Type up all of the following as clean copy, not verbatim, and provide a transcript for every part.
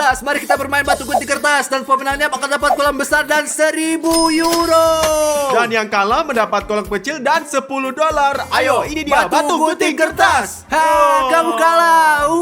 Stas, mari kita bermain batu gunting kertas dan pemenangnya akan dapat kolam besar dan 1.000 euro. Dan yang kalah mendapat kolam kecil dan $10. Ayo, ini dia batu gunting kertas. Kamu kalah.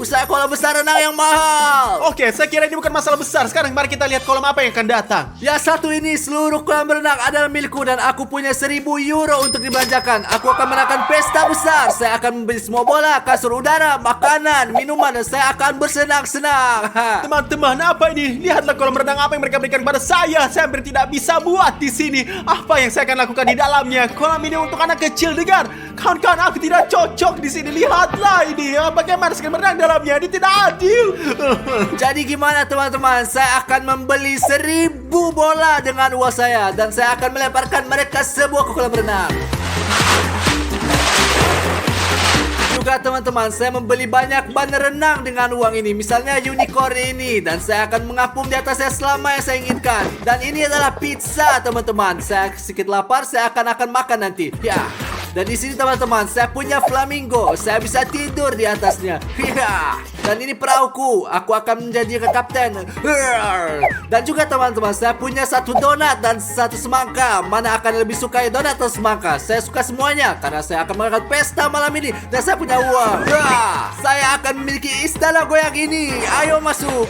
Saya kolam besar renang yang mahal. Oke, saya kira ini bukan masalah besar. Sekarang mari kita lihat kolam apa yang akan datang. Ya, satu ini seluruh kolam renang adalah milikku dan aku punya 1.000 euro untuk dibelanjakan. Aku akan mengadakan pesta besar. Saya akan membeli semua bola, kasur udara, makanan, minuman, dan saya akan bersenang-senang. Teman-teman, apa ini? Lihatlah kolam renang apa yang mereka berikan kepada saya. Saya hampir tidak bisa buat di sini. Apa yang saya akan lakukan di dalamnya? Kolam ini untuk anak kecil, dengar. Kawan-kawan, aku tidak cocok di sini. Lihatlah ini. Bagaimana saya berenang dalamnya? Ini tidak adil. Jadi gimana teman-teman? Saya akan membeli 1.000 bola dengan uang saya dan saya akan melemparkan mereka sebuah ke kolam renang. Juga teman-teman, saya membeli banyak ban renang dengan uang ini. Misalnya unicorn ini. Dan saya akan mengapung di atasnya selama yang saya inginkan. Dan ini adalah pizza teman-teman. Saya sedikit lapar, saya akan makan nanti. Ya. Dan di sini teman-teman, saya punya flamingo. Saya bisa tidur di atasnya. Ya. Dan ini perahuku. Aku akan menjadi kapten. Dan juga teman-teman, saya punya satu donat dan satu semangka. Mana akan lebih suka donat atau semangka? Saya suka semuanya karena saya akan melakukan pesta malam ini. Dan saya punya uang. Saya akan memiliki istana goyang ini. Ayo masuk.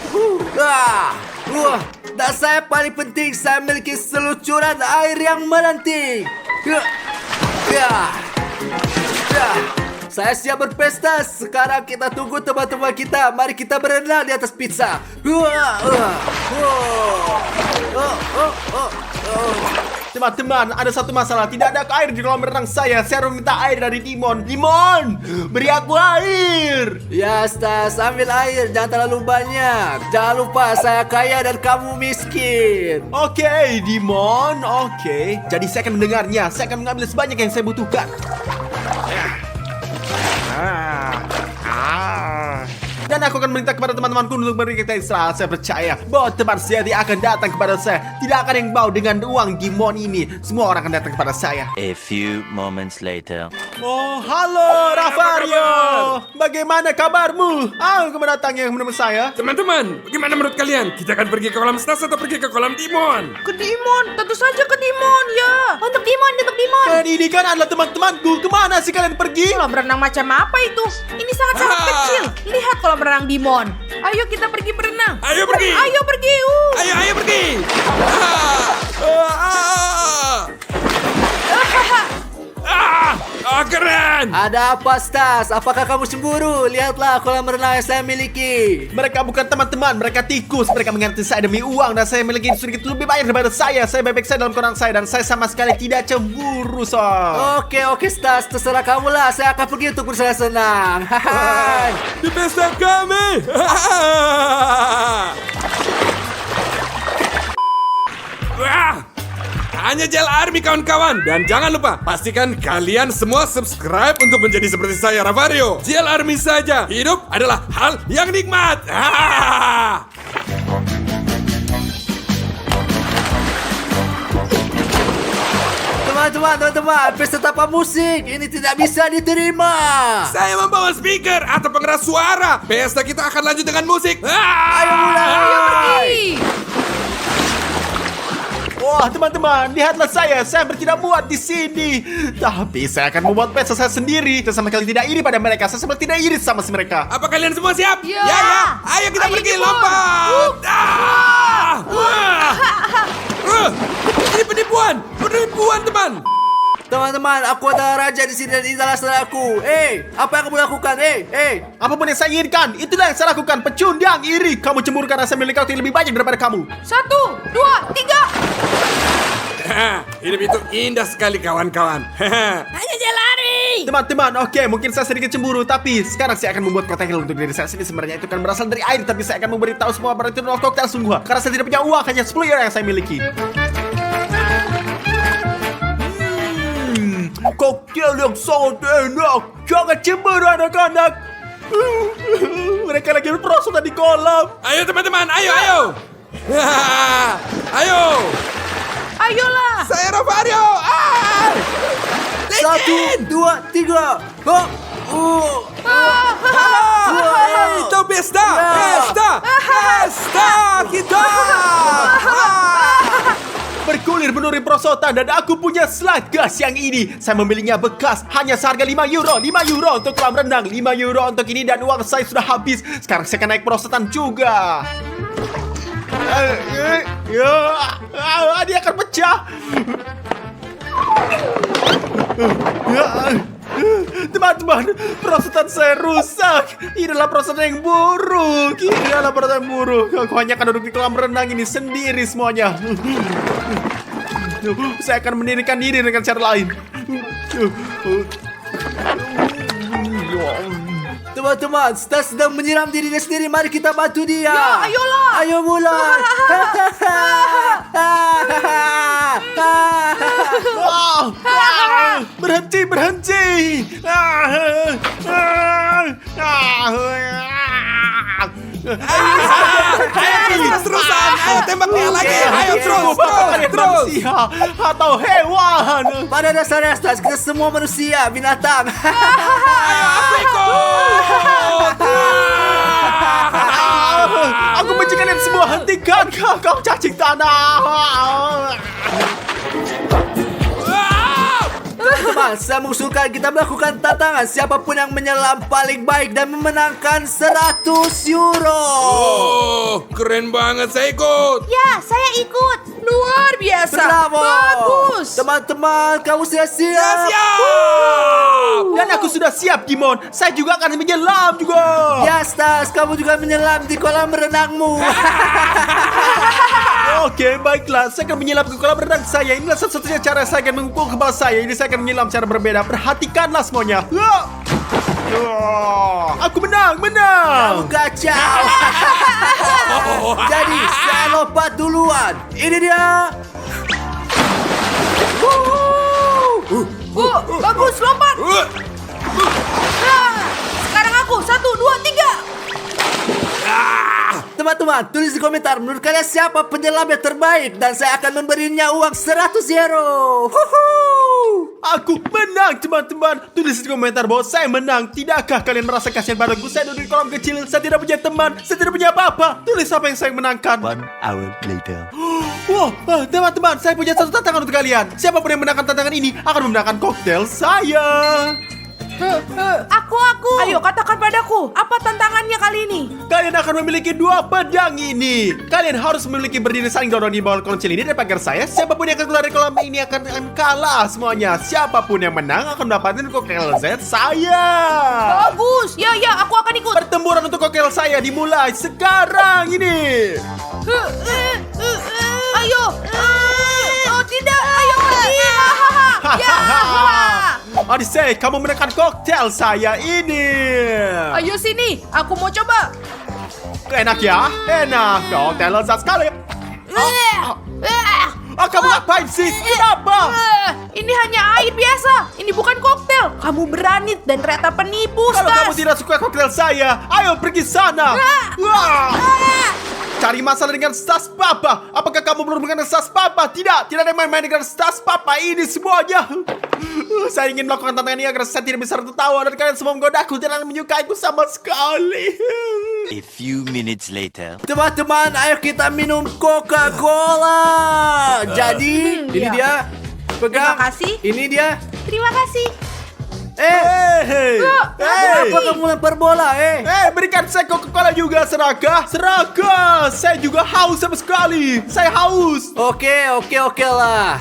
Dan saya paling penting, saya memiliki selucuran air yang melenting. Saya siap berpesta. Sekarang kita tunggu teman-teman kita. Mari kita berenang di atas pizza. Teman-teman, ada satu masalah. Tidak ada air di kolam renang saya. Saya harus minta air dari Dimon. Dimon, beri aku air. Ya, Stas, ambil air. Jangan terlalu banyak. Jangan lupa, saya kaya dan kamu miskin. Oke, Dimon. Oke. Jadi saya akan mendengarnya. Saya akan mengambil sebanyak yang saya butuhkan. Dan aku akan minta kepada teman-temanku untuk memberi kita istirahat. Saya percaya bahwa teman sejati akan datang kepada saya. Tidak akan yang bau dengan uang Dimon ini. Semua orang akan datang kepada saya. A few moments later. Oh, halo Ravario. Bagaimana kabarmu? Kamu datang yang menemui saya. Teman-teman, bagaimana menurut kalian? Kita akan pergi ke kolam Stas atau pergi ke kolam Dimon? Ke Dimon, tentu saja ke Dimon, ya. Untuk Dimon. Dan ini kan adalah teman-temanku. Kemana sih kalian pergi? Kolam renang macam apa itu? Ini sangat kecil. Lihat kolam renang Dimon. Ayo kita pergi berenang. Ayo pergi. Ayo pergi. Ayo pergi. Keren. Ada apa, Stas? Apakah kamu cemburu? Lihatlah kolam renang yang saya miliki. Mereka bukan teman-teman, mereka tikus. Mereka mengganti saya demi uang dan saya memiliki sedikit lebih banyak daripada saya. Saya bebek saya dalam kolam saya dan saya sama sekali tidak cemburu, Sob. Oke, Stas. Terserah kamu lah. Saya akan pergi untuk bersenang-senang. Di pesta kami. Wah. Hanya Gel Army kawan-kawan. Dan jangan lupa, pastikan kalian semua subscribe untuk menjadi seperti saya, Ravario. Gel Army saja. Hidup adalah hal yang nikmat. Teman-teman, pesta tanpa musik ini tidak bisa diterima. Saya membawa speaker atau pengeras suara. Pesta kita akan lanjut dengan musik. Ayo mulai. Pergi. Wah, teman-teman, lihatlah saya tidak muat di sini. Tapi saya akan membuat pesta saya sendiri. Saya sama sekali tidak iri pada mereka. Saya sama tidak iri sama mereka. Apa kalian semua siap? Ya. Ayo kita pergi Dimon. lompat. Ini penipuan, teman. Teman-teman, aku adalah raja di sini dan inilah saudaraku. Apa yang kamu lakukan? Apapun yang saya inginkan, itulah yang saya lakukan. Pecundang, iri. Kamu cemburu karena saya memiliki waktu yang lebih banyak daripada kamu. 1, 2, 3. Hidup itu indah sekali, kawan-kawan. Hanya Jelari. Teman-teman, oke, mungkin saya sedikit cemburu, tapi sekarang saya akan membuat koktail untuk diri saya sendiri. Sebenarnya itu kan berasal dari air, tapi saya akan memberitahu semua orang itu adalah koktail sungguh. Karena saya tidak punya uang, hanya 10 euro yang saya miliki. Koktail yang sangat enak. Jangan cemburu anak-anak. Mereka lagi berproses di kolam. Ayo teman-teman, ayo. Ayo. Ayolah. Saya Ravario. 1, 2, 3. Itu pesta. kalori perosotan dan aku punya slide gas yang ini. Saya membelinya bekas hanya seharga 5 euro. 5 euro untuk kolam renang, 5 euro untuk ini dan uang saya sudah habis. Sekarang saya akan naik perosotan juga. Dia akan pecah. Teman-teman, perosotan saya rusak. Ini adalah perosotan yang buruk. Aku hanya akan duduk di kolam renang ini sendiri semuanya. Saya akan mendirikan diri dengan cara lain. Teman-teman, Stas sedang menyiram dirinya sendiri. Mari kita bantu dia. Ya, ayolah. Ayo mulai. Berhenti. Terus-terusan. Ayo tembak dia lagi. Ayo terus. Atau hewan. Pada dasarnya Stas, kita semua manusia, binatang. Aku ikut. Aku benci kalian semua. Hentikan kau cacing tanah. Teman-teman, saya mengusulkan kita melakukan tantangan. Siapapun yang menyelam paling baik dan memenangkan 100 euro. Oh, keren banget. Saya ikut. Ya, saya ikut. Luar biasa. Bravo. Bagus. Teman-teman, kamu sudah siap? Siap. Dan aku sudah siap, Dimon. Saya juga akan menyelam juga. Ya, Stas, kamu juga menyelam di kolam renangmu. Oke, baiklah. Saya akan menyelam ke kolam renang saya. Inilah satu-satunya cara saya akan mengukur kepala saya. Ini saya akan menyelam secara berbeda. Perhatikanlah semuanya. Aku menang. Kamu kacau. Jadi, saya lompat duluan. Ini dia. Bagus, lompat. Sekarang aku. 1, 2, 3. Teman-teman, tulis di komentar menurut kalian siapa penyelam yang terbaik dan saya akan memberinya uang 100 euro. Aku menang, teman-teman. Tulis di komentar bahwa saya menang. Tidakkah kalian merasa kasihan padaku? Saya duduk di kolam kecil. Saya tidak punya teman. Saya tidak punya apa-apa. Tulis apa yang saya menangkan. 1 hour later. Wow, teman-teman, saya punya satu tantangan untuk kalian. Siapapun yang menangkan tantangan ini akan memenangkan koktail saya. Aku. Ayo, katakan padaku. Apa tantangannya kali ini? Kalian akan memiliki 2 pedang ini. Kalian harus memiliki berdiri saling dorong di bawah kolam kecil ini dan pagar saya. Siapapun yang akan keluar dari kolam ini akan kalah semuanya. Siapapun yang menang akan mendapatkan koktail Z saya. Bagus. Ya, aku akan ikut. Pertempuran untuk koktail saya dimulai sekarang ini. Ayo. Oh, tidak. Ayo pergi. Ya. Odyssey, kamu menekan koktail saya ini. Ayo sini. Aku mau coba. Enak ya? Enak. Koktail lezat sekali. Kamu ngapain sih? Kenapa? Ini hanya air biasa. Ini bukan koktail. Kamu berani dan ternyata penipu, Kalau kamu Stas. tidak suka koktail saya, ayo pergi sana. Wah. Cari masalah dengan Stas Papa. Apakah kamu belum dengan Stas Papa? Tidak ada yang main-main dengan Stas Papa ini semuanya. Saya ingin melakukan tantangan ini agar saya tidak bisa tertawa dan kalian semua menggodaku dan menyukaiku sama sekali. A few minutes later. Teman-teman, ayo kita minum Coca-Cola. Jadi, ini ya. dia. Pegang. Terima kasih. Ini dia. Terima kasih. Hey. Kenapa kamu lempar bola, Berikan saya Coca-Cola juga, Seraka. Saya juga haus sama sekali. Saya haus. Oke lah.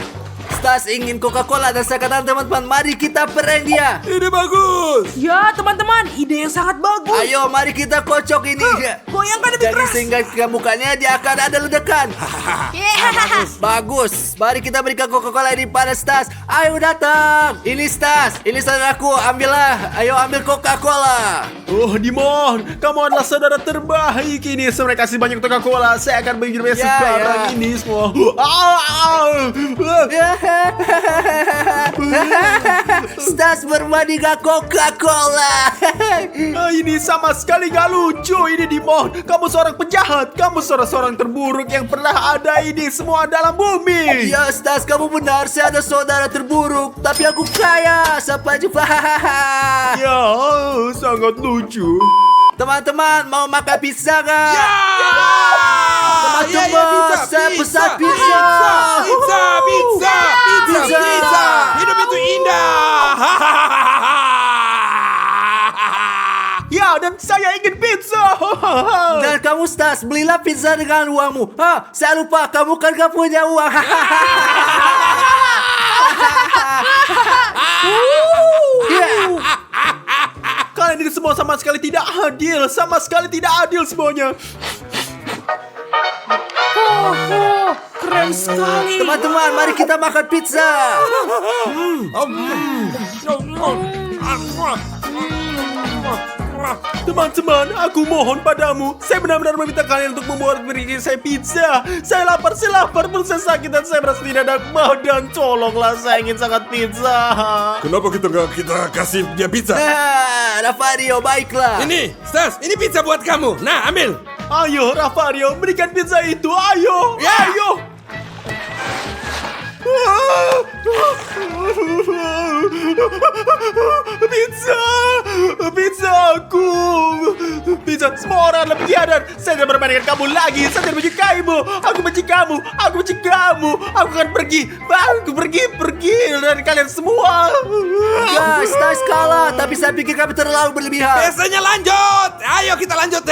Stas ingin Coca-Cola dan saya katakan teman-teman, mari kita prank dia. Ini bagus. Ya, teman-teman. Ide yang sangat bagus. Ayo, mari kita kocok ini. Goyangkan lebih Jadi keras. sehingga ke mukanya dia akan ada ledakan. Bagus. Mari kita berikan Coca-Cola ini pada Stas. Ayo datang. Ini Stas. Ini saudaraku. Ambillah. Ayo ambil Coca-Cola. Oh, Dimon, kamu adalah saudara terbaik ini. Saya kasih banyak Coca-Cola. Saya akan bagi sekarang ini semua. Stas berbanding Coca-Cola. Ini sama sekali gak lucu. Ini Dimon, kamu seorang penjahat. Kamu seorang terburuk yang pernah ada ini semua dalam bumi. Ya Stas, kamu benar. Saya ada saudara terburuk, tapi aku kaya. Sampai jumpa. Ya, sangat lucu. Teman-teman, mau makan pizza gak? Ya. Teman-teman, saya pesan pizza. Pizza. Dan kamu Stas, belilah pizza dengan uangmu. Saya lupa, kamu kan gak punya uang. Kalian ini semua sama sekali tidak adil. Sama sekali tidak adil semuanya. Keren sekali. Teman-teman, mari kita makan pizza. Teman-teman, aku mohon padamu. Saya benar-benar meminta kalian untuk beri saya pizza. Saya lapar, perut saya sakit dan saya merasa tidak ada mau. Dan tolonglah, saya ingin sangat pizza. Kenapa kita kasih dia pizza? Ravario, baiklah. Ini, Stas, ini pizza buat kamu. Nah, ambil. Ayo, Ravario, berikan pizza itu. Ayo, Ya. ayo. Pizza aku. Pizza, semua orang lebih tiada. Saya tidak bermain dengan kamu lagi. Saya tidak menyukaimu. Aku benci kamu. Aku akan pergi. Aku pergi dari kalian semua. Guys, Stas kalah, tapi saya pikir kami terlalu berlebihan. Biasanya lanjut. Ayo kita lanjut.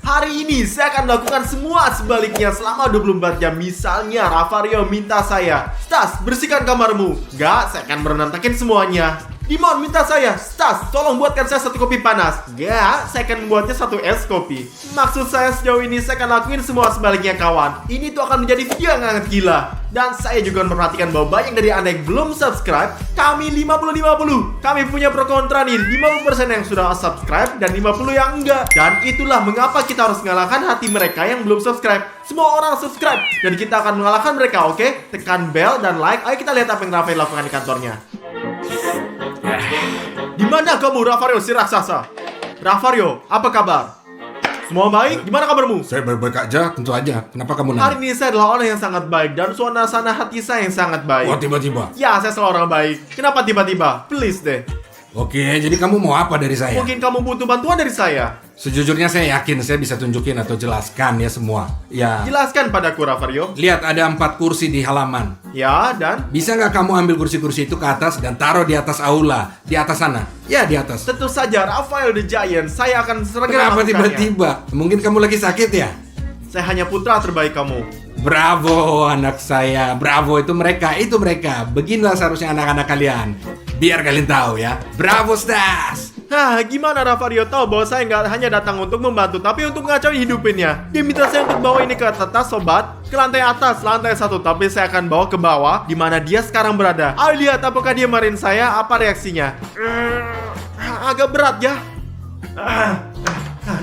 Hari ini saya akan melakukan semua sebaliknya selama 24 jam. Misalnya Ravario minta saya, Stas, bersihkan kamarmu. Enggak, saya akan berantakin semuanya. Dimon minta saya, Stas, tolong buatkan saya 1 kopi panas. Enggak, saya akan membuatnya 1 es kopi. Maksud saya sejauh ini saya akan lakuin semua sebaliknya kawan. Ini tuh akan menjadi video yang sangat gila. Dan saya juga memperhatikan bahwa banyak dari anda yang belum subscribe. Kami 50-50. Kami punya pro kontra nih. 50% yang sudah subscribe dan 50 yang enggak. Dan itulah mengapa kita harus mengalahkan hati mereka yang belum subscribe. Semua orang subscribe dan kita akan mengalahkan mereka, oke? Tekan bell dan like. Ayo kita lihat apa yang Ravario lakukan di kantornya. Di mana kamu, Ravario si raksasa? Ravario, apa kabar? Semua baik? Gimana kabarmu? Saya baik-baik aja, tentu aja. Kenapa kamu Hari ini saya adalah orang yang sangat baik dan suasana hati saya yang sangat baik. Wah, tiba-tiba. Ya, saya selalu orang baik. Kenapa tiba-tiba? Please deh. Oke, jadi kamu mau apa dari saya? Mungkin kamu butuh bantuan dari saya. Sejujurnya saya yakin saya bisa tunjukin atau jelaskan ya semua. Ya, Jelaskan padaku, Ravario. lihat ada 4 kursi di halaman. Ya, dan Bisa nggak kamu ambil kursi-kursi itu ke atas dan taruh di atas aula? Di atas sana. Ya, di atas. tentu saja Raphael the Giant. Saya akan segera Kenapa melakukannya. tiba-tiba? Mungkin kamu lagi sakit ya? Saya hanya putra terbaik kamu. Bravo anak saya, bravo itu mereka. Beginilah seharusnya anak-anak kalian. Biar kalian tahu ya. Bravo Stas. Gimana Ravario tahu bahwa saya nggak hanya datang untuk membantu, tapi untuk ngacauin hidupinnya. Dia minta saya untuk bawa ini ke atas, sobat. Ke lantai atas, lantai 1. Tapi saya akan bawa ke bawah, di mana dia sekarang berada. Ayo lihat apakah dia marahin saya, apa reaksinya. Agak berat ya.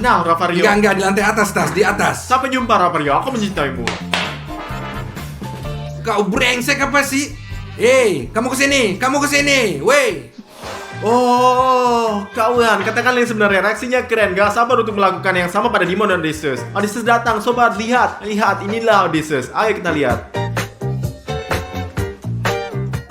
Nah, Ravario. Enggak, di lantai atas, Stas, di atas. Sampai jumpa, Ravario. Aku mencintaimu. Kau brengsek apa sih? Hei, kamu kesini, weh. Oh, kawan, katakan yang sebenarnya reaksinya keren. Gak sabar untuk melakukan yang sama pada Dimon dan Odysseus. Odysseus datang, sobat, lihat, inilah Odysseus. Ayo kita lihat.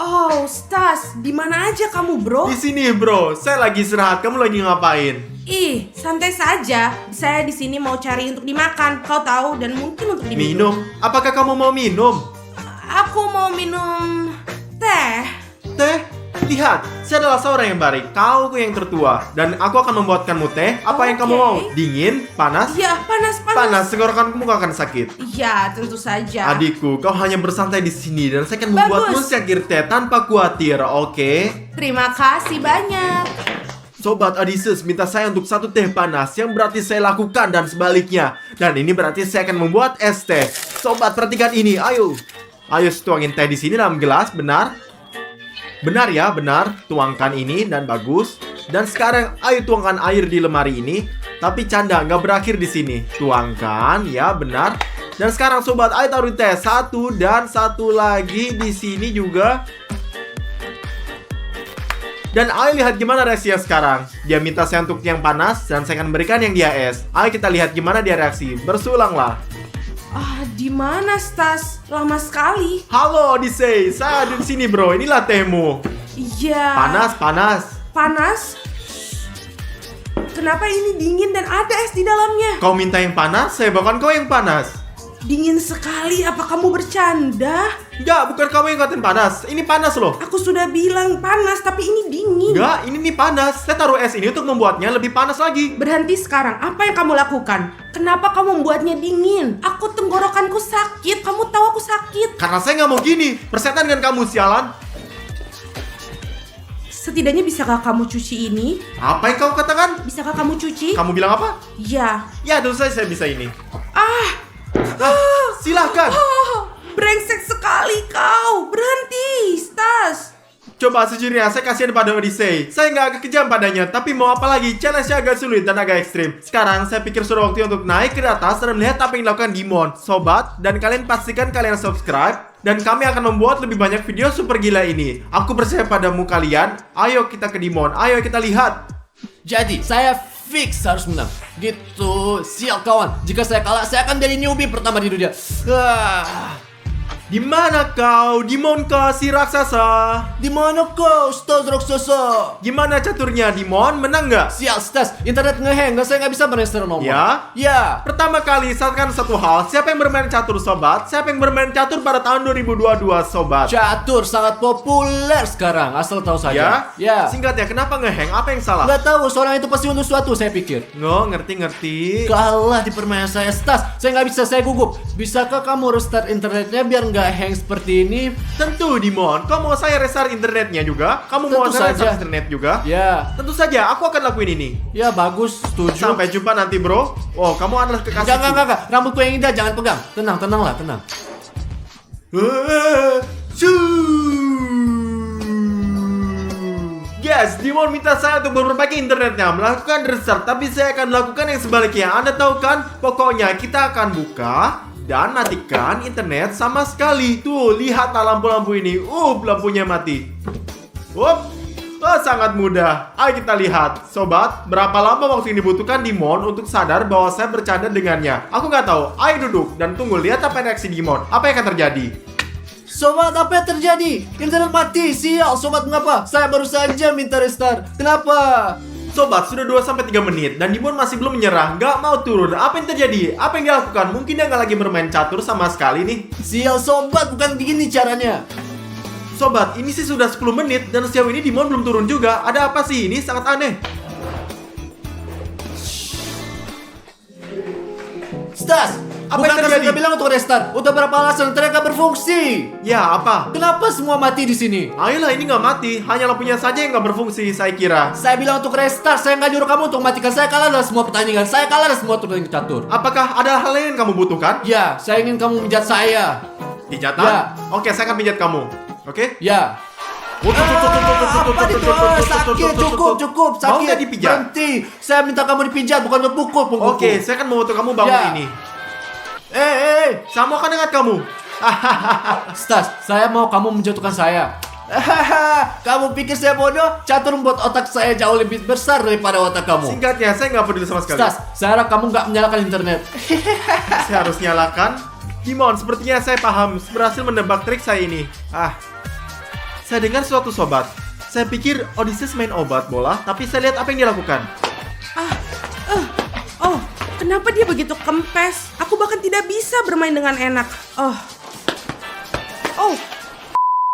Oh, Stas, di mana aja kamu, bro? Di sini, bro. Saya lagi istirahat. Kamu lagi ngapain? Ih, santai saja. Saya di sini mau cari untuk dimakan. Kau tahu, dan mungkin untuk diminum. Minum? Apakah kamu mau minum? Aku mau minum teh. Teh? Lihat, saya adalah seorang yang baik. Kau yang tertua. Dan aku akan membuatkanmu teh. Apa yang kamu Oke. mau? Dingin? Panas? Ya, panas. Panas, tenggorokanmu akan sakit. Ya, tentu saja. Adikku, kau hanya bersantai di sini dan saya akan membuatmu Bagus. secangkir teh tanpa khawatir, oke? Terima kasih banyak. Sobat Odysseus minta saya untuk 1 teh panas, yang berarti saya lakukan dan sebaliknya. Dan ini berarti saya akan membuat es teh. Sobat, perhatikan ini, ayo. Ayo tuangin teh di sini dalam gelas, benar? Benar ya, benar. Tuangkan ini dan bagus. Dan sekarang ayo tuangkan air di lemari ini. Tapi canda, nggak berakhir di sini. Tuangkan, ya benar. Dan sekarang sobat, ayo taruh teh 1 dan 1 lagi di sini juga. Dan ayo lihat gimana reaksinya sekarang. Dia minta saya untuk yang panas dan saya akan berikan yang dia es. Ayo kita lihat gimana dia reaksi. Bersulanglah. Di mana, Stas? Lama sekali. Halo Odyssey, saya ada di sini bro. Inilah tehmu. Iya. Panas. Panas? Kenapa ini dingin dan ada es di dalamnya? Kau minta yang panas, saya bawakan kau yang panas. Dingin sekali, apa kamu bercanda? Enggak, bukan kamu yang ngatain panas. Ini panas loh. Aku sudah bilang panas, tapi ini dingin. Enggak, ini nih panas. Saya taruh es ini untuk membuatnya lebih panas lagi. Berhenti sekarang, apa yang kamu lakukan? Kenapa kamu membuatnya dingin? Aku tenggorokanku sakit, kamu tahu aku sakit. Karena saya nggak mau gini. Persetan dengan kamu, sialan. Setidaknya bisakah kamu cuci ini? Apa yang kau katakan? Bisakah kamu cuci? Kamu bilang apa? Ya. Ya, tentu saja saya bisa ini. Ah, Silahkan. brengsek sekali kau. Berhenti, Stas. Coba sejujurnya saya kasihan pada Odyssey. Saya nggak agak kejam padanya, tapi mau apa lagi? Challenge-nya agak sulit dan agak ekstrim. Sekarang saya pikir sudah waktu untuk naik ke atas dan melihat apa yang dilakukan Dimon. Sobat, dan kalian pastikan kalian subscribe. Dan kami akan membuat lebih banyak video super gila ini. Aku percaya padamu kalian. Ayo kita ke Dimon. Ayo kita lihat. Jadi, saya fix harus menang. Gitu. Sial kawan. Jika saya kalah, saya akan jadi newbie pertama di dunia. Di mana kau? Dimon kah si raksasa? Di mana kau, Stas raksasa? Gimana caturnya Dimon? Menang nggak? Sial, Stas. Internet ngehang. Saya nggak bisa meregister nomor. Ya? Ya. Pertama kali, saatkan satu hal. Siapa yang bermain catur, sobat? Siapa yang bermain catur pada tahun 2022, sobat? Catur sangat populer sekarang. Asal tahu saja. Ya. Singkatnya, kenapa ngehang? Apa yang salah? Nggak tahu. Seorang itu pasti untuk suatu, saya pikir. Ngerti. Kalah di permainan saya, Stas. Saya nggak bisa, saya gugup. Bisakah kamu restart internetnya biar nggak hang seperti ini? Tentu, Dimon. Kau mau saya restart internetnya juga? Kamu mau Tentu saya saja. restart internet juga? Ya. Tentu saja, aku akan lakuin ini. Ya, bagus. Setuju. Sampai jumpa nanti, bro. Oh, kamu adalah kekasihku. Enggak. Rambutku yang indah, jangan pegang. Tenanglah, tenang. Yes, Dimon minta saya untuk memperbaiki internetnya, melakukan restart, tapi saya akan melakukan yang sebaliknya. Anda tahu kan? Pokoknya kita akan buka dan matikan internet sama sekali. Tuh, lihatlah lampu-lampu ini. Lampunya mati. Sangat mudah. Ayo kita lihat. Sobat, berapa lama waktu yang dibutuhkan Dimon untuk sadar bahwa saya bercanda dengannya? Aku nggak tahu. Ayo duduk dan tunggu lihat apa reaksi Dimon. Apa yang akan terjadi? Sobat, apa yang terjadi? Internet mati, sial. Sobat, mengapa? Saya baru saja minta restart. Kenapa? Sobat, sudah 2-3 menit dan Dimon masih belum menyerah, nggak mau turun. Apa yang terjadi? Apa yang dilakukan? Mungkin dia nggak lagi bermain catur sama sekali nih. Sial, sobat, bukan begini caranya. Sobat, ini sih sudah 10 menit dan sejauh ini Dimon belum turun juga. Ada apa sih? Ini sangat aneh. Stas, Apa yang bukankah terjadi? saya bilang untuk restart? Udah berapa alasan internet nggak berfungsi? Ya, apa? Kenapa semua mati di sini? Ayolah, ini nggak mati. Hanya lampunya saja yang nggak berfungsi, saya kira. Saya bilang untuk restart, saya nggak nyuruh kamu untuk matikan. Saya kalah dalam semua pertandingan. Saya kalah dalam semua turnamen catur. Apakah ada hal lain yang kamu butuhkan? Ya, saya ingin kamu menjat saya. Pijatan? Ya. Oke, saya akan pijat kamu. Oke? Ya. Apa itu? Sakit, cukup, sakit. Mau nggak dipijat? Berhenti. Saya minta kamu dipijat, bukan berpukul punggungku. Oke, saya akan membantu kamu bangun Ya. ini. Saya Sama akan dengan kamu. Stas, saya mau kamu menjatuhkan saya. Kamu pikir saya bodoh? Catur membuat otak saya jauh lebih besar daripada otak kamu. Singkatnya, saya nggak peduli sama sekali. Stas, saya harap kamu nggak menyalakan internet. Saya harus nyalakan. Dimon, sepertinya saya paham. Berhasil menebak trik saya ini. Saya dengar suatu sobat. Saya pikir Odysseus main obat bola, tapi saya lihat apa yang dia lakukan. Oh, kenapa dia begitu kempes? Aku bahkan tidak bisa bermain dengan enak. Oh.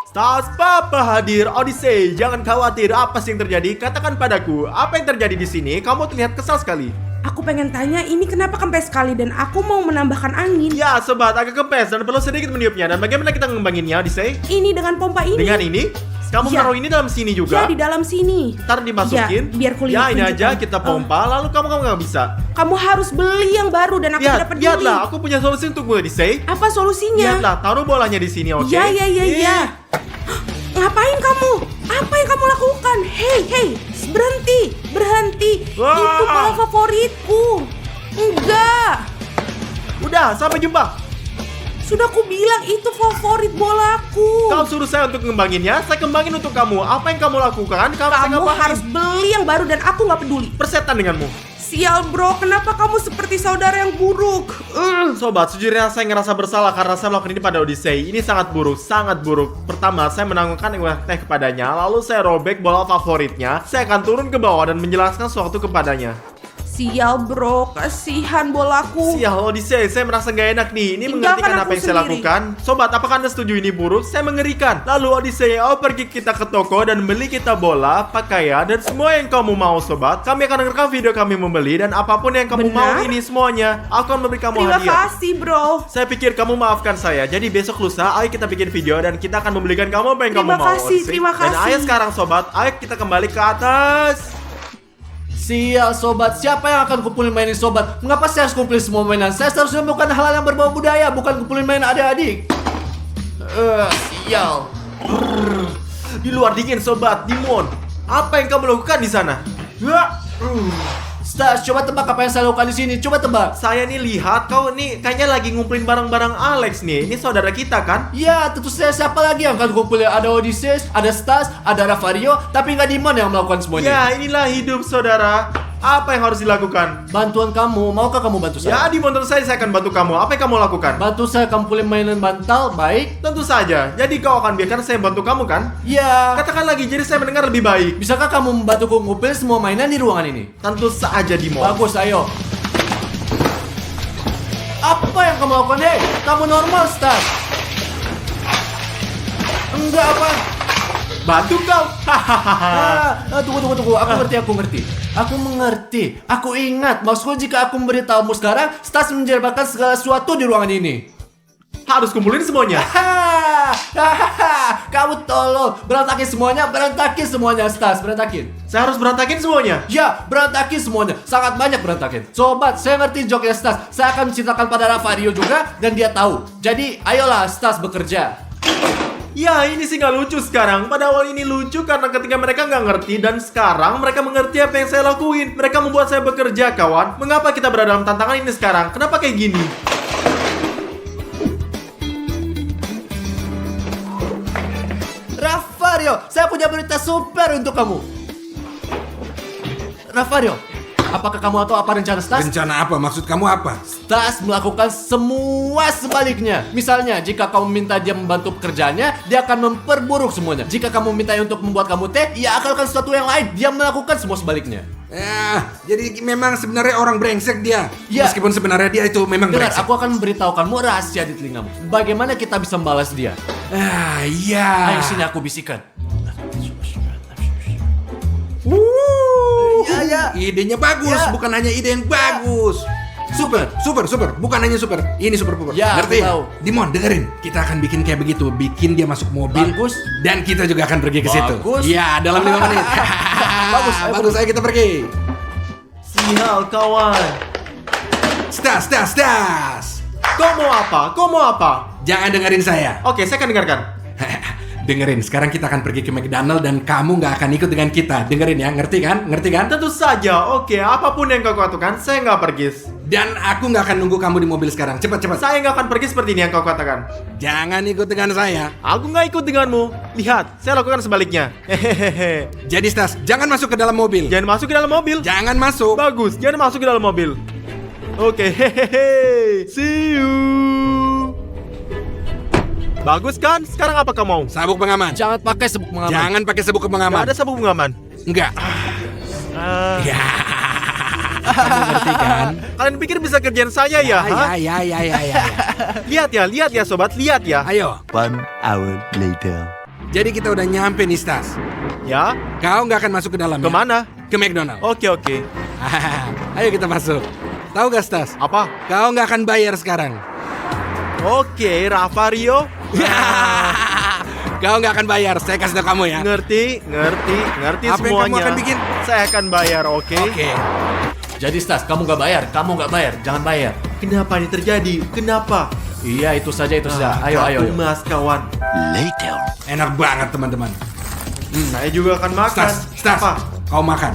Stas Papa hadir, Odyssey. Jangan khawatir, apa sih yang terjadi? Katakan padaku, apa yang terjadi di sini? Kamu terlihat kesal sekali. Aku pengen tanya ini kenapa kempes sekali dan aku mau menambahkan angin. Ya, sobat, agak kempes dan perlu sedikit meniupnya. Dan bagaimana kita mengembanginnya, Odyssey? Ini dengan pompa ini. Dengan ini? Kamu Ya. taruh ini dalam sini Ya, juga? di dalam sini. Ntar dimasukin. Ya, biar kulit Ya, ini tunjukkan. aja kita pompa, lalu kamu nggak bisa. Kamu harus beli yang baru dan aku tidak peduli. Lihatlah, aku punya solusi untukmu, Odyssey. Apa solusinya? Lihatlah, taruh bolanya di sini, oke? Ya. Ngapain kamu? Apa yang kamu lakukan? Hei, berhenti. Wah. Itu bola favoritku. Enggak. Udah, sampai jumpa. Sudah aku bilang itu favorit bolaku. Kau suruh saya untuk ngembanginnya, saya kembangin untuk kamu. Apa yang kamu lakukan? Saya Kamu ngapain? harus beli yang baru dan aku nggak peduli. Persetan denganmu. Sial bro, kenapa kamu seperti saudara yang buruk? Sobat, sejujurnya saya ngerasa bersalah karena saya melakukan ini pada Odyssey. Ini sangat buruk. Pertama, saya menanggungkan teh kepadanya, lalu saya robek bola favoritnya. Saya akan turun ke bawah dan menjelaskan sesuatu kepadanya. Sial bro, kasihan bolaku. Sial Odyssey, saya merasa nggak enak nih. Ini Tinggalkan menggantikan aku apa yang saya sendiri. lakukan. Sobat, apakah Anda setuju ini buruk? Saya mengerikan. Lalu Odyssey, pergi kita ke toko dan beli kita bola, pakaian, dan semua yang kamu mau sobat. Kami akan rekam video kami membeli dan apapun yang kamu mau Benar? ini semuanya. Aku akan memberi kamu Terima hadiah. kasih bro. Saya pikir kamu maafkan saya. Jadi besok lusa, ayo kita bikin video dan kita akan membelikan kamu apa yang kamu Terima mau. kasih, Odyssey. terima Dan ayo kasih. sekarang sobat, ayo kita kembali ke atas. Sial sobat, siapa yang akan kumpulin mainan sobat? Mengapa saya harus kumpulin semua mainan? Saya seharusnya melakukan hal yang berbau budaya, bukan kumpulin mainan adik-adik. Sial. Di luar dingin sobat, Dimon. Apa yang kamu lakukan di sana? Stas, coba tebak apa yang saya lakukan di sini. Coba tebak. Saya nih lihat kau nih kayaknya lagi ngumpulin barang-barang Alex nih. Ini saudara kita kan? Ya, tentu saja siapa lagi yang akan kumpulin? Ada Odysseus, ada Stas, ada Ravario, tapi nggak Dimon yang melakukan semuanya. Ya, inilah hidup saudara. Apa yang harus dilakukan? Bantuan kamu, maukah kamu bantu Ya, saya? Dimon, tentu saja saya akan bantu kamu. Apa yang kamu lakukan? Bantu saya kumpulin mainan bantal, baik? Tentu saja. Jadi kau akan biarkan saya bantu kamu kan? Ya. Katakan lagi, jadi saya mendengar lebih baik. Bisakah kamu membantuku ngumpulin semua mainan di ruangan ini? Tentu saja, Dimon. Bagus, ayo. Apa yang kamu lakukan, hei? Kamu normal, Stas. Enggak apa? Bantu kau. Hahaha. Tunggu. Aku mengerti. Aku ingat. Maksudku jika aku memberitahumu sekarang, Stas menjelbakan segala sesuatu di ruangan ini. Harus kumpulin semuanya. Kamu tolong. Berantakin semuanya, Stas. Berantakin. Saya harus berantakin semuanya. Ya, berantakin semuanya. Sangat banyak berantakin. Sobat, saya ngerti joknya Stas. Saya akan menceritakan pada Ravario juga, dan dia tahu. Jadi, ayolah Stas bekerja. Ya, ini sih nggak lucu sekarang. Pada awal ini lucu karena ketika mereka nggak ngerti dan sekarang mereka mengerti apa yang saya lakuin. Mereka membuat saya bekerja, kawan. Mengapa kita berada dalam tantangan ini sekarang? Kenapa kayak gini? Ravario, saya punya berita super untuk kamu. Ravario, apakah kamu tahu apa rencana Stas? Rencana apa? Maksud kamu apa? Stas melakukan semua sebaliknya. Misalnya, jika kamu minta dia membantu pekerjaannya, dia akan memperburuk semuanya. Jika kamu minta untuk membuat kamu teh, ia akan lakukan sesuatu yang lain. Dia melakukan semua sebaliknya. Jadi memang sebenarnya orang brengsek dia. Ya. Meskipun sebenarnya dia itu memang Dengar, brengsek. aku akan memberitahukanmu rahasia di telingamu. Bagaimana kita bisa membalas dia? Iya. Ayo sini aku bisikan. Ya. Idenya bagus, Ya. bukan hanya ide yang bagus. Super. Bukan hanya super. Ini super. Ya, Ngerti? aku tahu. Dimon, dengerin. Kita akan bikin kayak begitu. Bikin dia masuk mobil. Bagus. Dan kita juga akan pergi ke situ. Bagus. Iya, dalam 5 menit. Bagus. Ayo kita pergi. Sial, kawan. Stas. Kau mau apa? Jangan dengerin saya. Oke, saya akan dengarkan. Dengerin, sekarang kita akan pergi ke McDonald dan kamu nggak akan ikut dengan kita. Dengerin ya, ngerti kan? Tentu saja. Oke, apapun yang kau katakan, saya nggak pergi. Dan aku nggak akan nunggu kamu di mobil sekarang. Cepat. Saya nggak akan pergi seperti ini yang kau katakan. Jangan ikut dengan saya. Aku nggak ikut denganmu. Lihat, saya lakukan sebaliknya. Hehehe. Jadi Stas, jangan masuk ke dalam mobil. Jangan masuk ke dalam mobil. Jangan masuk. Bagus, jangan masuk ke dalam mobil. Oke, hehehe. See you. Bagus kan? Sekarang apa kamu mau? Sabuk pengaman. Jangan pakai sabuk pengaman. Jangan pakai sabuk Gak pengaman. ada sabuk pengaman. Enggak. Ah, Ya. Kamu ngerti kan? Kalian pikir bisa kerjaan saya ya? Hah? Ya. Lihat ya sobat, lihat ya. Ayo. 1 hour later. Jadi kita udah nyampe nih Stas. Ya, Kau nggak akan masuk ke dalam. kemana? Ke McDonald. Oke. Ayo kita masuk. Tahu gak Stas? Apa? Kau nggak akan bayar sekarang. Oke, Ravario. Kau nggak akan bayar. Saya kasih tau kamu ya. Ngerti Apa yang semuanya. kamu akan bikin? Saya akan bayar, oke? Oke. Jadi Stas, kamu nggak bayar. Jangan bayar. Kenapa ini terjadi? Kenapa? Iya, itu saja. Ayo. Mas kawan. Later. Enak banget teman-teman. Saya juga akan makan. Stas. Apa? Kau makan.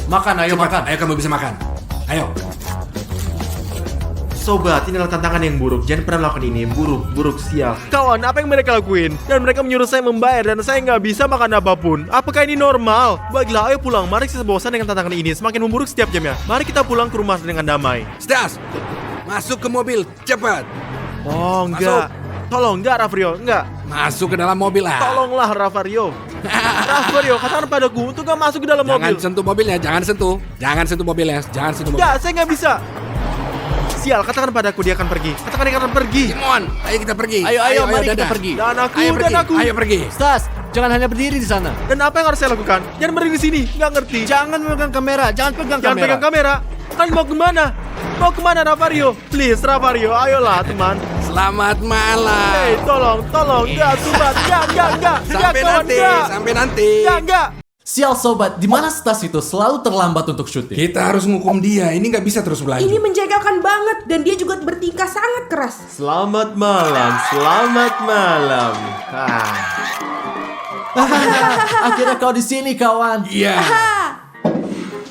Makan, ayo Cepat. makan. Ayo kamu bisa makan. Ayo. Sobat, ini adalah tantangan yang buruk. Jangan pernah melakukan ini. Buruk, sial. Kawan, apa yang mereka lakuin? Dan mereka menyuruh saya membayar dan saya nggak bisa makan apapun. Apakah ini normal? Baiklah, ayo pulang. Mari kita bosan dengan tantangan ini. Semakin memburuk setiap jamnya. Mari kita pulang ke rumah dengan damai. Stas. Masuk ke mobil. Cepat. Oh, enggak. Tolong, enggak, Ravario. Enggak. Masuk ke dalam mobil lah. Tolonglah, Ravario. Ravario, katakan padaku untuk gak masuk ke dalam Jangan mobil. sentuh mobilnya, jangan sentuh. Jangan sentuh mobilnya, jangan sentuh mobil. Tidak, saya nggak bisa. Sial, katakan padaku dia akan pergi. Katakan dia akan pergi. Come on, ayo kita pergi. Ayo, mari kita dadah. pergi. Dan aku, Ayo pergi, dan aku. ayo pergi. Stas, jangan hanya berdiri di sana. Dan apa yang harus saya lakukan? Jangan berdiri di sini, nggak ngerti. Jangan memegang kamera, jangan pegang Jangan kamera. pegang kamera. Kalian mau kemana? Mau kemana Ravario? Please Ravario, ayolah teman. Selamat malam. Hei, tolong, enggak, Sobat, enggak, Sampai kawan, nanti, enggak. sampai nanti. Enggak. Sial sobat, di mana Stas itu selalu terlambat untuk syuting? Kita harus ngukum dia. Ini nggak bisa terus Ini berlanjut. menjengkelkan banget dan dia juga bertingkah sangat keras. Selamat malam, selamat malam. Akhirnya kau di sini kawan. Iya.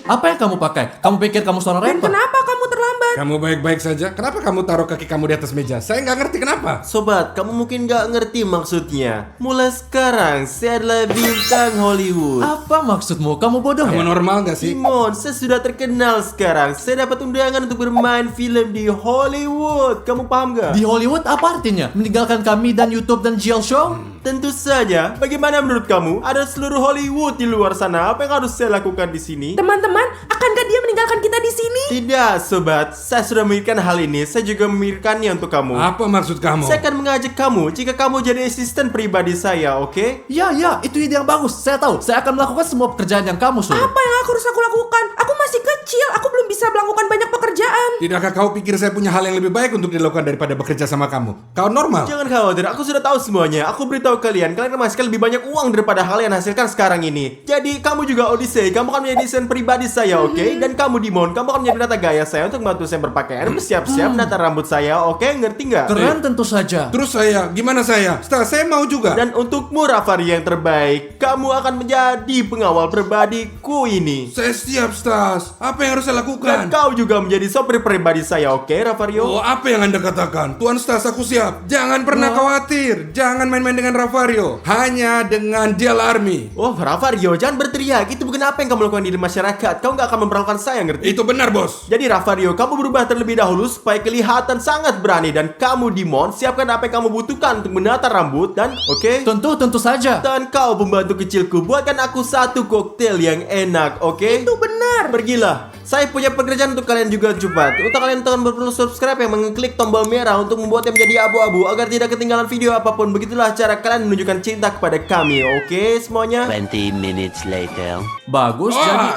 Apa yang kamu pakai? Kamu pikir kamu seorang Dan rapper? kenapa kamu terlambat? Kamu baik-baik saja. Kenapa kamu taruh kaki kamu di atas meja? Saya nggak ngerti kenapa. Sobat, kamu mungkin gak ngerti maksudnya. Mulai sekarang, saya adalah bintang Hollywood. Apa maksudmu? Kamu bodoh Kamu ya? normal nggak sih? Simon, saya sudah terkenal sekarang. Saya dapat undangan untuk bermain film di Hollywood. Kamu paham gak? Di Hollywood apa artinya? Meninggalkan kami dan YouTube dan GL Show? Tentu saja. Bagaimana menurut kamu? Ada seluruh Hollywood di luar sana. Apa yang harus saya lakukan di sini? Teman-teman, akankah dia meninggalkan kita di sini? Tidak, sobat. Saya sudah memikirkan hal ini. Saya juga memikirkannya untuk kamu. Apa maksud kamu? Saya akan mengajak kamu jika kamu jadi asisten pribadi saya, oke? Ya, itu ide yang bagus. Saya tahu. Saya akan melakukan semua pekerjaan yang kamu suruh. Apa yang harus aku lakukan? Aku masih kecil, aku belum bisa melakukan banyak pekerjaan. Tidakkah kau pikir saya punya hal yang lebih baik untuk dilakukan daripada bekerja sama kamu? Kau normal. Jangan khawatir, aku sudah tahu semuanya. Aku beritahu kalian menghasilkan lebih banyak uang daripada hal yang hasilkan sekarang ini. Jadi kamu juga Odyssey, kamu akan menjadi desain pribadi saya, oke? Dan kamu Dimon, kamu akan menjadi penata gaya saya untuk membantu saya berpakaian, bersiap-siap, menata rambut saya, oke? Ngerti nggak? Keren tentu saja. Terus saya, gimana saya? Setelah saya mau juga. Dan untukmu Rafari yang terbaik, kamu akan menjadi pengawal pribadiku ini. Saya siap, Stas. Apa yang harus saya Dan lakukan? kau juga menjadi sopir pribadi saya, oke Ravario? Oh, apa yang Anda katakan? Tuan Stas, aku siap. Jangan pernah khawatir. Jangan main-main dengan Ravario. Hanya dengan Gel Army. Oh, Ravario, jangan berteriak. Itu bukan apa yang kamu lakukan di masyarakat. Kau nggak akan memperlakukan saya, ngerti? Itu benar, bos. Jadi Ravario, kamu berubah terlebih dahulu supaya kelihatan sangat berani. Dan kamu Dimon, siapkan apa yang kamu butuhkan untuk menata rambut. Dan, oke? Tentu saja. Dan kau pembantu kecilku, buatkan aku satu koktail yang enak, oke? Itu benar. Pergilah. Saya punya pekerjaan untuk kalian juga cepat. Untuk kalian tekan perlu subscribe yang mengklik tombol merah untuk membuatnya menjadi abu-abu agar tidak ketinggalan video apapun. Begitulah cara kalian menunjukkan cinta kepada kami, oke semuanya? 20 minutes later. Bagus. Oh. Jadi,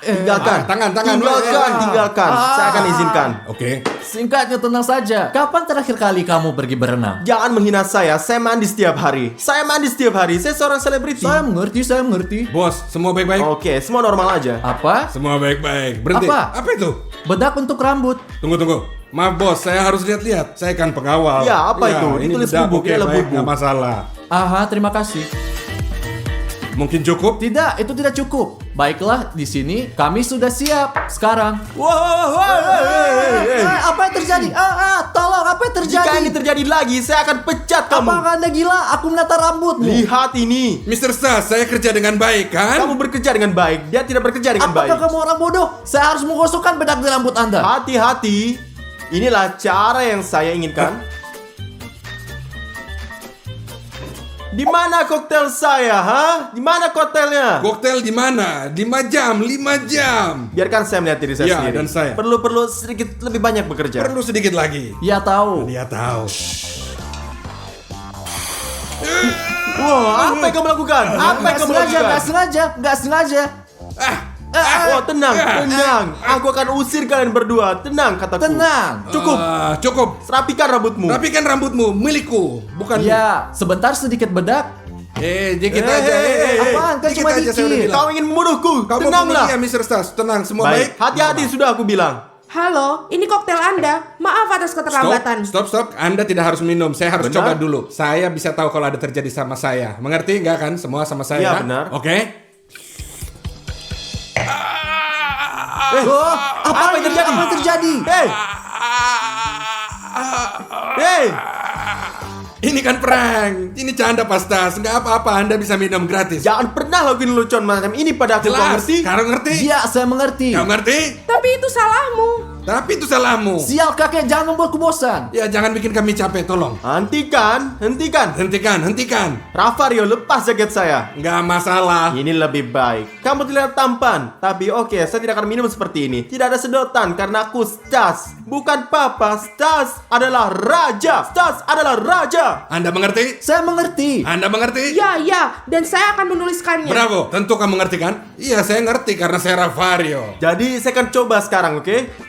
Tinggalkan. tangan. Tinggalkan. Saya akan izinkan. Oke. singkatnya tenang saja. Kapan terakhir kali kamu pergi berenang? Jangan menghina saya mandi setiap hari. Saya mandi setiap hari. Saya seorang selebriti. Saya mengerti. Bos, semua baik-baik? Oke, semua normal aja. Apa? Semua baik-baik. Berhenti. Apa? itu? Bedak untuk rambut. Tunggu. Maaf bos, saya harus lihat-lihat. Saya kan pengawal. Ya, apa itu? Ini Ditulis bedak, bubuk, oke, ya, baik, bubuk. nggak masalah. Aha, terima kasih. Mungkin cukup? Tidak, itu tidak cukup. Baiklah, di sini kami sudah siap. Sekarang. Apa yang terjadi? Tolong, apa yang terjadi? Jika ini terjadi lagi, saya akan pecat kamu. Apakah Anda gila? Aku menata rambutmu. Lihat ini. Mr. Stas, saya kerja dengan baik kan? Kamu bekerja dengan baik. Dia tidak bekerja dengan Apakah baik. kamu orang bodoh? Saya harus menggosokkan bedak di rambut Anda. Hati-hati. Inilah cara yang saya inginkan. Di mana koktail saya, ha? Di mana koktailnya? Koktail di mana? 5 jam. Biarkan saya melihat diri saya Ya, sendiri. dan saya. Perlu sedikit lebih banyak bekerja. Perlu sedikit lagi. Ya tahu. Dia tahu. Wah, apa yang kamu lakukan? Apa yang kamu lakukan? Nggak sengaja. Oh, tenang. Aku akan usir kalian berdua. Tenang, kataku. Tenang. Cukup. Rapikan rambutmu. Rapikan rambutmu, milikku, bukan. Ya, sebentar sedikit bedak. Dikit aja. Apaan? Kan Dikit cuma aja, saya udah dikit. bilang. Kau ingin membunuhku? Kamu Tenanglah. ya, Mr. Stas. Tenang, semua baik. Baik, hati-hati sudah aku bilang. Halo, ini koktail Anda. Maaf atas keterlambatan. Stop. Anda tidak harus minum. Saya harus Benar. coba dulu. Saya bisa tahu kalau ada terjadi sama saya. Mengerti nggak kan? Semua sama saya. Iya, kan? benar. Oke. Apa yang terjadi? Hei, Ini kan prank. Ini canda pastas. Nggak apa-apa. Anda bisa minum gratis. jangan pernah lakuin lelucon macam ini pada aku. Kau Jelas. ngerti? Sekarang ngerti? Ya, saya mengerti. Kamu ngerti? Tapi itu salahmu. Tapi itu salahmu. Sial kakek, jangan membuatku bosan. Ya jangan bikin kami capek, tolong. Hentikan. Hentikan. Ravario, lepas jaket saya. Nggak masalah. Ini lebih baik. Kamu terlihat tampan. Tapi oke, saya tidak akan minum seperti ini. Tidak ada sedotan karena aku Stas. Bukan Papa. Stas adalah raja. Stas adalah raja. Anda mengerti? Saya mengerti. Anda mengerti? Ya, dan saya akan menuliskannya. Bravo, tentu kamu mengerti kan? Iya, saya ngerti karena saya Ravario. Jadi saya akan coba sekarang, oke?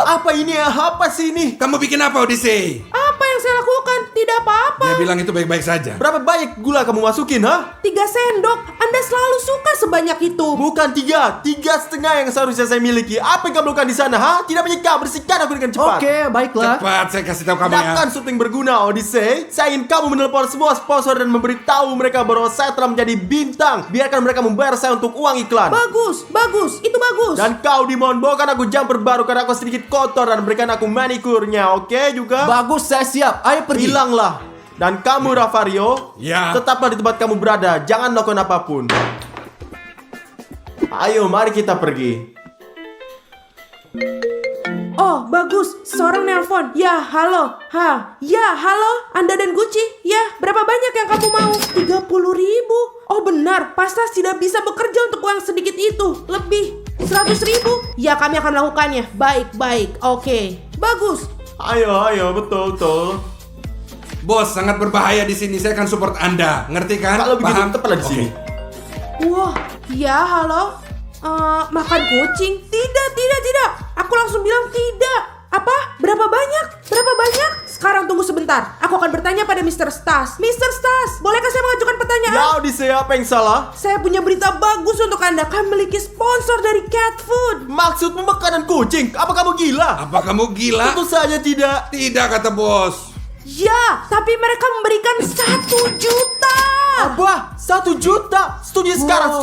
Apa ini ya? Apa sih ini? Kamu bikin apa, Odyssey? Apa yang saya lakukan? Tidak apa-apa. Dia bilang itu baik-baik saja. Berapa banyak gula kamu masukin, ha? 3 sendok. Anda selalu suka sebanyak itu. Bukan 3, 3,5 yang seharusnya saya miliki. Apa yang kamu lakukan di sana, ha? Tidak menyeka, bersihkan aku dengan cepat. Oke, baiklah. Cepat, saya kasih tahu kamu ya. Tidakkan syuting berguna, Odyssey. Saya ingin kamu menelpon semua sponsor dan memberitahu mereka bahwa saya telah menjadi bintang. Biarkan mereka membayar saya untuk uang iklan. Bagus. Itu bagus. Dan kau, Dimon, bawakan aku jumper baru karena aku sedikit kotor dan berikan aku manikurnya, oke juga? Bagus, saya siap. Ayo pergi. Bilanglah. Dan kamu, Ravario, Ya. tetaplah di tempat kamu berada. Jangan melakukan apapun. Ayo, mari kita pergi. Oh, bagus. Seorang nelpon. Ya, halo. Ya, halo. Anda dan Gucci. Ya, berapa banyak yang kamu mau? 30.000. Oh, benar. Pastas tidak bisa bekerja untuk uang sedikit itu. Lebih. 100.000. Ya, kami akan melakukannya. Baik. Oke. Bagus. Ayo, betul. Bos, sangat berbahaya di sini. Saya akan support Anda. Ngerti kan? Kalau begitu, Paham? tetaplah di sini. Wah, ya, halo. Makan kucing? Tidak. Aku langsung bilang tidak. Apa? Berapa banyak? Sekarang tunggu sebentar. Aku akan bertanya pada Mr. Stas. Mr. Stas, bolehkah saya mengajukan pertanyaan? Ya, Odyssey, apa yang salah? Saya punya berita bagus untuk Anda. Kami memiliki sponsor dari cat food. Maksudmu makanan kucing? Apa kamu gila? Apa kamu gila? Tentu saja tidak. Tidak, kata bos. Ya, tapi mereka memberikan 1 juta. Apa? 1 juta? Setuju sekarang.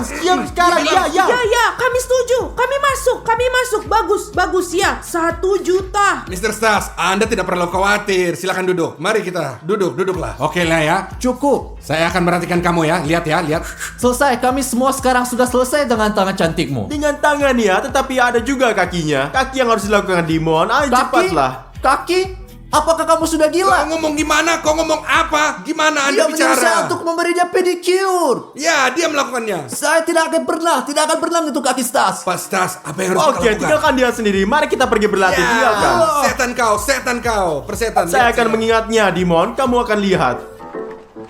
Siap sekarang. Ya. Ya, kami setuju. Kami masuk. Bagus ya. 1 juta. Mr. Stas, Anda tidak perlu khawatir. Silakan duduk. Mari kita duduklah. Oke lah ya. Cukup. Saya akan merhatikan kamu ya. Lihat. Selesai, kami semua sekarang sudah selesai dengan tangan cantikmu. Dengan tangan ya, tetapi ada juga kakinya. Kaki yang harus dilakukan Dimon. Ayo cepatlah. Kaki? Apakah kamu sudah Kau gila? ngomong gimana? Kau ngomong apa? Gimana Anda Dia menyuruh saya bicara? untuk memberinya pedicure. Ya, dia melakukannya. Saya tidak akan pernah menyentuh kaki Stas. Pak Stas, apa yang harus Oke, kita lakukan? tinggalkan dia sendiri. Mari kita pergi berlatih. Ya, Tinggalkan. setan kau. Persetan. Saya Lihat, akan mengingatnya, Dimon. Kamu akan lihat.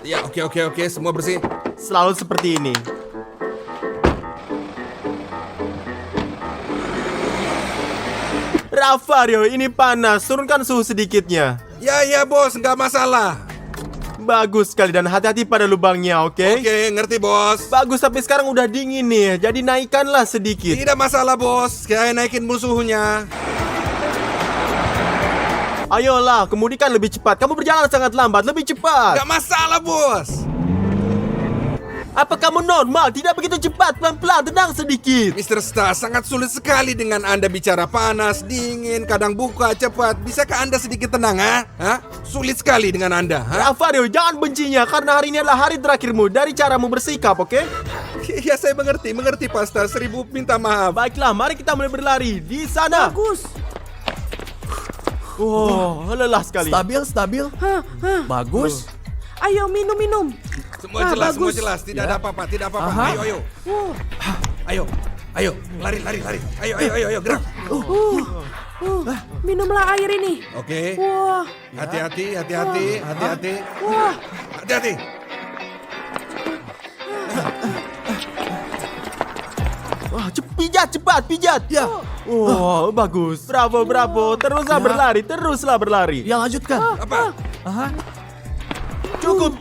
Ya, oke. Semua bersih. Selalu seperti ini. Ravario, ini panas. Turunkan suhu sedikitnya. Ya, bos. Nggak masalah. Bagus sekali dan hati-hati pada lubangnya, oke? Oke, ngerti, bos. Bagus, tapi sekarang udah dingin nih. Jadi naikkanlah sedikit. Tidak masalah, bos. Saya naikin suhunya. Ayolah, kemudikan lebih cepat. Kamu berjalan sangat lambat, lebih cepat. Nggak masalah, bos. Apa kamu normal? Tidak begitu cepat, pelan-pelan, tenang sedikit. Mr. Stas, sangat sulit sekali dengan Anda bicara panas, dingin, kadang buka, cepat. Bisakah Anda sedikit tenang, ha? Sulit sekali dengan Anda, ha? Ravario, jangan bencinya karena hari ini adalah hari terakhirmu dari caramu bersikap, oke? Ya, saya mengerti, Pak Stas. 1000 minta maaf. Baiklah, mari kita mulai berlari. Di sana. Bagus. Lelah sekali. Stabil. Bagus. Ayo minum. Semua jelas, bagus. Tidak ada apa-apa. Aha. Ayo. Ayo, lari. Ayo, gerak. Minumlah air ini. Oke. Wah. Hati-hati. Wah. Hati-hati. Wah, cepat, pijat. Ya. Bagus. Bravo. Teruslah berlari. Ya, lanjutkan. Apa? Aha. Cukup.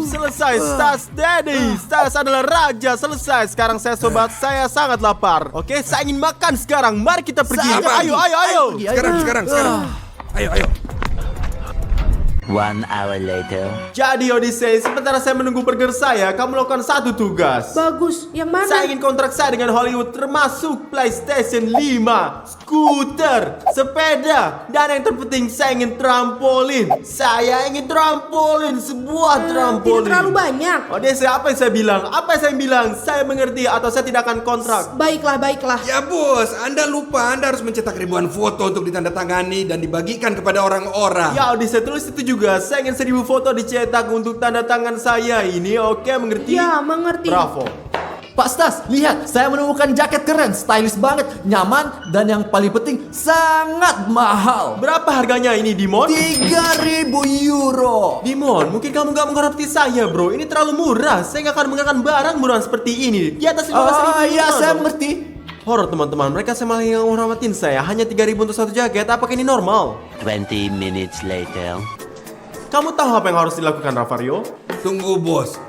Selesai. Stas Daddy. Stas adalah raja. Selesai. Sekarang sobat saya sangat lapar. Oke, saya ingin makan sekarang. Mari kita pergi. Saya Ayo. pergi. Sekarang. Ayo. 1 hour later. Jadi Odyssey, sementara saya menunggu burger saya, kamu lakukan satu tugas. Bagus, yang mana? Saya ingin kontrak saya dengan Hollywood termasuk PlayStation 5, skuter, sepeda, dan yang terpenting saya ingin trampolin. Saya ingin trampolin, sebuah trampolin. Tidak terlalu banyak. Odyssey, apa yang saya bilang? Apa yang saya bilang? Saya mengerti atau saya tidak akan kontrak. Baiklah, baiklah. Ya bos, Anda lupa Anda harus mencetak ribuan foto untuk ditandatangani dan dibagikan kepada orang-orang. Ya Odyssey, tulis itu juga. Saya ingin 1000 foto dicetak untuk tanda tangan saya ini. Oke, mengerti? Ya, mengerti. Bravo. Pak Stas, lihat, saya menemukan jaket keren, stylish banget, nyaman, dan yang paling penting sangat mahal. Berapa harganya ini, Dimon? 3.000 euro. Dimon, mungkin kamu gak mengerti saya, bro. Ini terlalu murah. Saya gak akan menggunakan barang murahan seperti ini. Di atas 15.000 Oh iya, euro saya dong. mengerti. Horor teman-teman, mereka sama yang menghormatin saya. Hanya 3.000 untuk satu jaket. Apakah ini normal? 20 minutes later. Kamu tahu apa yang harus dilakukan, Ravario? Tunggu bos.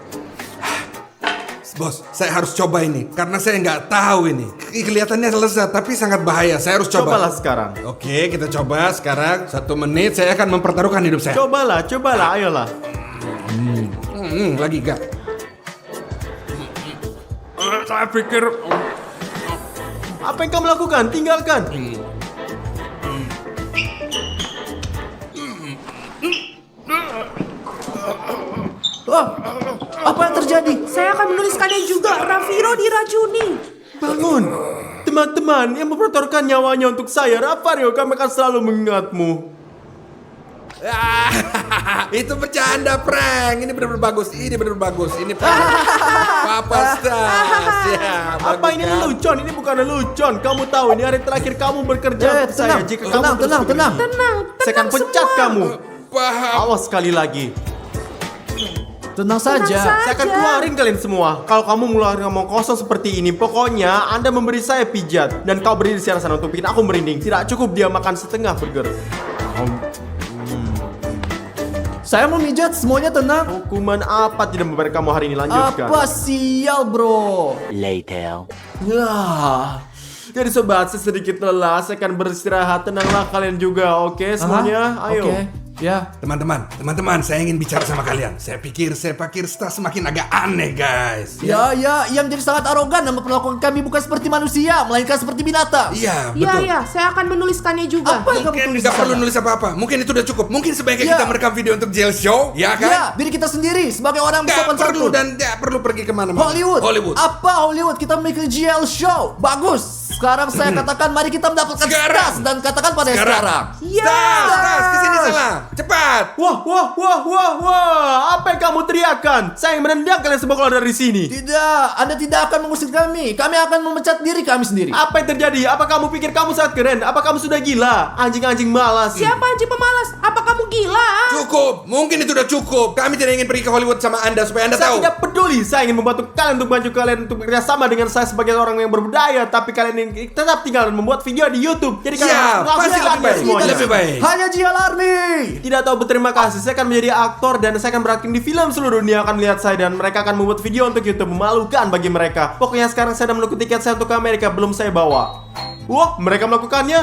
Bos, saya harus coba ini karena saya nggak tahu ini. Kelihatannya lezat tapi sangat bahaya. Saya harus coba. Cobalah sekarang. Oke, kita coba sekarang. 1 menit saya akan mempertaruhkan hidup saya. Cobalah, ayolah. Lagi gak? Saya pikir Apa yang kamu lakukan? Tinggalkan. Oh, apa yang terjadi? Saya akan menuliskannya juga. Raviro diracuni. Bangun. Teman-teman yang mempertaruhkan nyawanya untuk saya, Ravario, kami akan selalu mengingatmu. itu bercanda prank. Ini benar-benar bagus. Ini benar-benar bagus. Ini Papa Stas. Ya, Apa bagus ini kan? lelucon? Ini bukan lelucon. Kamu tahu ini hari terakhir kamu bekerja untuk saya. Tenang, Jika tenang, kamu terus tenang, begini, tenang. Tenang, saya akan tenang pecat semua. kamu. Paham. Awas sekali lagi. Tenang saja. Saya akan keluarin kalian semua. Kalau kamu mulai ngomong kosong seperti ini, pokoknya Anda memberi saya pijat dan kau berdiri di sana untuk bikin aku merinding. Tidak cukup dia makan setengah burger. Saya memijat, semuanya tenang. Hukuman apa tidak memberi kamu hari ini? Lanjutkan. Apa sial, bro? Later. Ya. Jadi sobat, saya sedikit lelah. Saya akan beristirahat. Tenanglah kalian juga, oke semuanya? Ayo. Oke, ya. Teman-teman, saya ingin bicara sama kalian. Saya pikir Stas semakin agak aneh, guys. Ya, yang jadi sangat arogan dan memperlakukan kami bukan seperti manusia, melainkan seperti binatang. Iya, Ya, betul. ya, saya akan menuliskannya juga. Apa yang kamu Mungkin tulis nggak di perlu sana? nulis apa-apa. Mungkin itu udah cukup. Mungkin sebaiknya Ya. kita merekam video untuk jail show, ya kan? Ya, diri kita sendiri sebagai orang Nggak bersopan perlu santun. dan nggak perlu pergi kemana-mana. Hollywood. Apa Hollywood? Kita memiliki GL show. Bagus. Sekarang saya katakan mari kita mendapatkan Sekarang. Stas dan katakan pada sekarang. Ya. Stas, kesini salah. Cepat. Wah, apa yang kamu teriakan? Saya ingin menendang kalian semua keluar dari sini. Tidak, Anda tidak akan mengusir kami. Kami akan memecat diri kami sendiri. Apa yang terjadi? Apa kamu pikir kamu sangat keren? Apa kamu sudah gila? Anjing-anjing malas. Siapa anjing pemalas? Apa kamu gila? Cukup. Mungkin itu udah cukup. Kami tidak ingin pergi ke Hollywood sama Anda supaya Anda Saya tahu. tidak peduli. Saya ingin membantu kalian untuk bekerja sama dengan saya sebagai orang yang berbudaya. Tapi kalian ingin tetap tinggal dan membuat video di YouTube. Jadi kalian Ya, harus pasti lebih melakukannya baik. semuanya. Lebih baik. Hanya GL Army. Tidak tahu berterima kasih. Saya akan menjadi aktor dan saya akan berakting di film. Seluruh dunia akan melihat saya dan mereka akan membuat video untuk YouTube. Memalukan bagi mereka. Pokoknya sekarang saya sudah menunggu tiket saya untuk ke Amerika. Belum saya bawa. Wah, mereka melakukannya.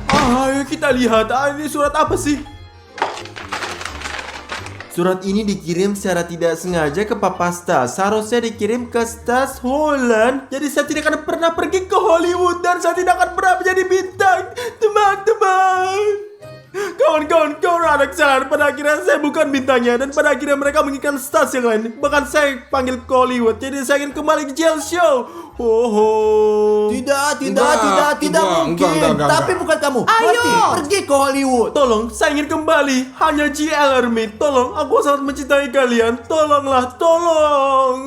Ayo kita lihat. Ini surat apa sih? Surat ini dikirim secara tidak sengaja ke Papa Stas. Seharusnya dikirim ke Stas Holland. Jadi saya tidak akan pernah pergi ke Hollywood dan saya tidak akan pernah menjadi bintang. Teman-teman. Kawan-kawan ada kesalahan. Pada akhirnya saya bukan bintangnya. Dan pada akhirnya mereka menginginkan Stas yang lain. Bahkan saya panggil ke Hollywood. Jadi saya ingin kembali ke jail show. Tidak Enggak, mungkin. enggak. Tapi bukan kamu. Ayo. Berarti pergi ke Hollywood. Tolong, saya ingin kembali. Hanya GL Army. Tolong, aku sangat mencintai kalian. Tolonglah, tolong.